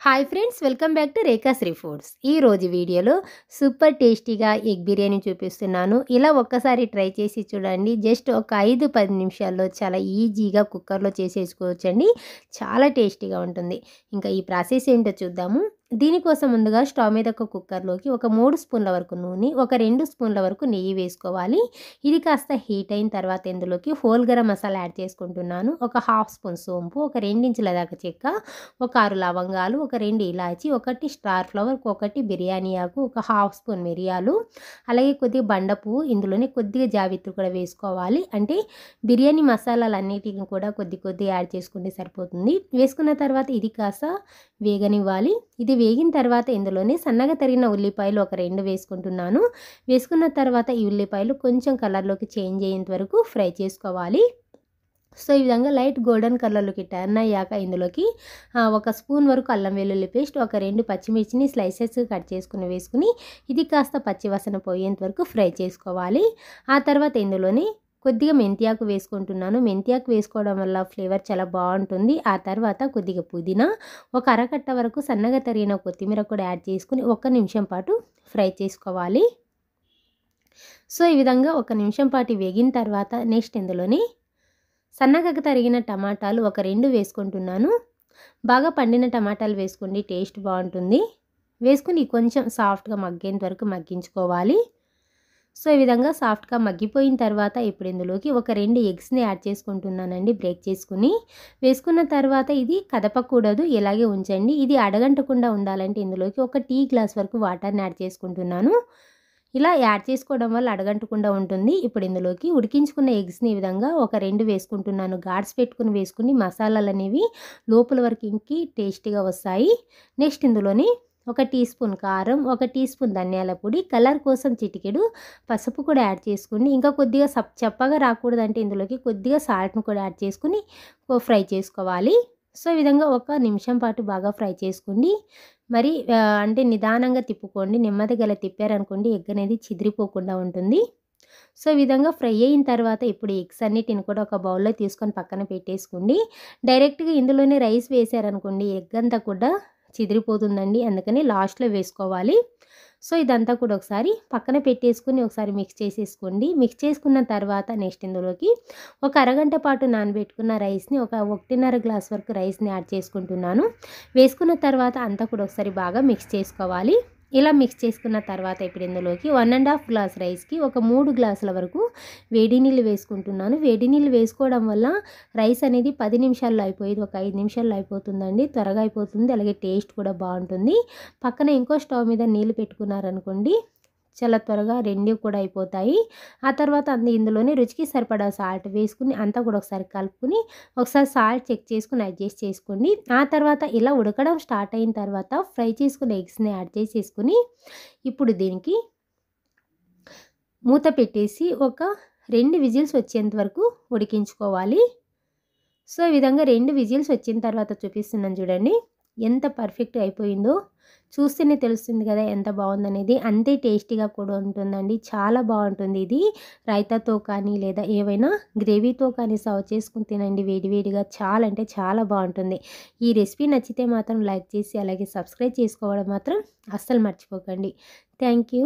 Hi friends, welcome back to Rekha Shri foods. ఈరోజు వీడియోలో super టేస్టీగా ఎగ్ బిర్యానీ చూపిస్తున్నాను. ఇలా ఒక్కసారి ట్రై చేసి చూడండి. జస్ట్ ఒక 5-10 నిమిషాల్లో చాలా ఈజీగా కుక్కర్లో చేసేసుకోవచ్చండి. చాలా టేస్టీగా ఉంటుంది. ఇంకా ఈ ప్రాసెస్ ఏంటో చూద్దాము. దీనికోసం ముందుగా స్టవ్ మీద ఒక కుక్కర్లోకి ఒక 3 స్పూన్ల వరకు నూనె, ఒక 2 స్పూన్ల వరకు నెయ్యి వేసుకోవాలి. ఇది కాస్త హీట్ అయిన తర్వాత ఇందులోకి హోల్ గరం మసాలా యాడ్ చేసుకుంటున్నాను. ఒక 1/2 స్పూన్ సోంపు, ఒక 2 ఇంచుల దాకా చెక్క, ఒక 6 లవంగాలు, ఒక 2 ఇలాచి, ఒకటి స్టార్ ఫ్లవర్, ఒకటి బిర్యానీ ఆకు, ఒక 1/2 స్పూన్ మిరియాలు, అలాగే కొద్దిగా బండ పువ్వు, ఇందులోనే కొద్దిగా జావిత్రి కూడా వేసుకోవాలి. అంటే బిర్యానీ మసాలాలన్నిటిని కూడా కొద్దిగా యాడ్ చేసుకుంటే సరిపోతుంది. వేసుకున్న తర్వాత ఇది కాస్త వేగనివ్వాలి. ఇది వేగిన తర్వాత ఇందులోనే సన్నగా తరిగిన ఉల్లిపాయలు ఒక 2 వేసుకుంటున్నాను. వేసుకున్న తర్వాత ఈ ఉల్లిపాయలు కొంచెం కలర్లోకి చేంజ్ అయ్యేంత వరకు ఫ్రై చేసుకోవాలి. సో ఈ విధంగా లైట్ గోల్డెన్ కలర్లోకి టర్న్ అయ్యాక ఇందులోకి ఒక స్పూన్ వరకు అల్లం వెల్లుల్లి పేస్ట్, ఒక 2 పచ్చిమిర్చిని స్లైసెస్ కట్ చేసుకుని వేసుకుని ఇది కాస్త పచ్చివాసన పోయేంత వరకు ఫ్రై చేసుకోవాలి. ఆ తర్వాత ఇందులోని కొద్దిగా మెంతియాకు వేసుకుంటున్నాను. మెంతియాకు వేసుకోవడం వల్ల ఫ్లేవర్ చాలా బాగుంటుంది. ఆ తర్వాత కొద్దిగా పుదీనా, ఒక అరకట్ట వరకు సన్నగా తరిగిన కొత్తిమీర కూడా యాడ్ చేసుకుని 1 నిమిషం పాటు ఫ్రై చేసుకోవాలి. సో ఈ విధంగా 1 నిమిషం పాటు వేగిన తర్వాత నెక్స్ట్ ఇందులోని సన్నగా తరిగిన టమాటాలు ఒక 2 వేసుకుంటున్నాను. బాగా పండిన టమాటాలు వేసుకోండి, టేస్ట్ బాగుంటుంది. వేసుకుని కొంచెం సాఫ్ట్గా మగ్గేంత వరకు మగ్గించుకోవాలి. సో ఈ విధంగా సాఫ్ట్గా మగ్గిపోయిన తర్వాత ఇప్పుడు ఇందులోకి ఒక 2 ఎగ్స్ని యాడ్ చేసుకుంటున్నానండి. బ్రేక్ చేసుకుని వేసుకున్న తర్వాత ఇది కదపకూడదు, ఇలాగే ఉంచండి. ఇది అడగంటకుండా ఉండాలంటే ఇందులోకి ఒక టీ గ్లాస్ వరకు వాటర్ని యాడ్ చేసుకుంటున్నాను. ఇలా యాడ్ చేసుకోవడం వల్ల అడగంటకుండా ఉంటుంది. ఇప్పుడు ఇందులోకి ఉడికించుకున్న ఎగ్స్ని ఈ విధంగా ఒక 2 వేసుకుంటున్నాను. గాడ్స్ పెట్టుకుని వేసుకుని మసాలాలు అనేవి లోపల వరకు ఇంకి టేస్టీగా వస్తాయి. నెక్స్ట్ ఇందులోని ఒక టీ స్పూన్ కారం, ఒక టీ స్పూన్ ధనియాల పొడి, కలర్ కోసం చిటికెడు పసుపు కూడా యాడ్ చేసుకుని ఇంకా కొద్దిగా చప్పగా రాకూడదంటే ఇందులోకి కొద్దిగా సాల్ట్ను కూడా యాడ్ చేసుకుని ఫ్రై చేసుకోవాలి. సో ఈ విధంగా 1 నిమిషం పాటు బాగా ఫ్రై చేసుకోండి. మరి అంటే నిదానంగా తిప్పుకోండి. నెమ్మదిగా ఇలా తిప్పారనుకోండి ఎగ్ అనేది చిదిరిపోకుండా ఉంటుంది. సో ఈ విధంగా ఫ్రై అయిన తర్వాత ఇప్పుడు ఎగ్స్ అన్నిటిని కూడా ఒక బౌల్లో తీసుకొని పక్కన పెట్టేసుకోండి. డైరెక్ట్గా ఇందులోనే రైస్ వేసారనుకోండి ఎగ్ అంతా కూడా చిదిరిపోతుందండి. అందుకని లాస్ట్లో వేసుకోవాలి. సో ఇదంతా కూడా ఒకసారి పక్కన పెట్టేసుకుని ఒకసారి మిక్స్ చేసేసుకోండి. మిక్స్ చేసుకున్న తర్వాత నెక్స్ట్ ఇందులోకి ఒక అరగంట పాటు నానబెట్టుకున్న రైస్ని ఒక 1.5 గ్లాస్ వరకు రైస్ని యాడ్ చేసుకుంటున్నాను. వేసుకున్న తర్వాత అంతా కూడా ఒకసారి బాగా మిక్స్ చేసుకోవాలి. ఇలా మిక్స్ చేసుకున్న తర్వాత ఇప్పుడు ఇందులోకి 1.5 గ్లాస్ రైస్కి ఒక 3 గ్లాసుల వరకు వేడి నీళ్ళు వేసుకుంటున్నాను. వేడి నీళ్ళు వేసుకోవడం వల్ల రైస్ అనేది 10 నిమిషాల్లో అయిపోయేది ఒక 5 నిమిషాల్లో అయిపోతుందండి. త్వరగా అయిపోతుంది, అలాగే టేస్ట్ కూడా బాగుంటుంది. పక్కన ఇంకో స్టవ్ మీద నీళ్ళు పెట్టుకున్నారనుకోండి చాలా త్వరగా 2 కూడా అయిపోతాయి. ఆ తర్వాత ఇందులోనే రుచికి సరిపడా సాల్ట్ వేసుకుని అంతా కూడా ఒకసారి కలుపుకుని ఒకసారి సాల్ట్ చెక్ చేసుకుని అడ్జస్ట్ చేసుకోండి. ఆ తర్వాత ఇలా ఉడకడం స్టార్ట్ అయిన తర్వాత ఫ్రై చేసుకున్న ఎగ్స్ని యాడ్ చేసేసుకుని ఇప్పుడు దీనికి మూత పెట్టేసి ఒక 2 విజిల్స్ వచ్చేంత వరకు ఉడికించుకోవాలి. సో ఈ విధంగా 2 విజిల్స్ వచ్చిన తర్వాత చూపిస్తున్నాను చూడండి ఎంత పర్ఫెక్ట్ అయిపోయిందో. చూస్తేనే తెలుస్తుంది కదా ఎంత బాగుందనేది. అంతే టేస్టీగా కూడా ఉంటుందండి. చాలా బాగుంటుంది. ఇది రైతాతో కానీ లేదా ఏవైనా గ్రేవీతో కానీ సర్వ్ చేసుకుని తినండి వేడివేడిగా. చాలా అంటే చాలా బాగుంటుంది. ఈ రెసిపీ నచ్చితే మాత్రం లైక్ చేసి అలాగే సబ్స్క్రైబ్ చేసుకోవడం మాత్రం అస్సలు మర్చిపోకండి. Thank you.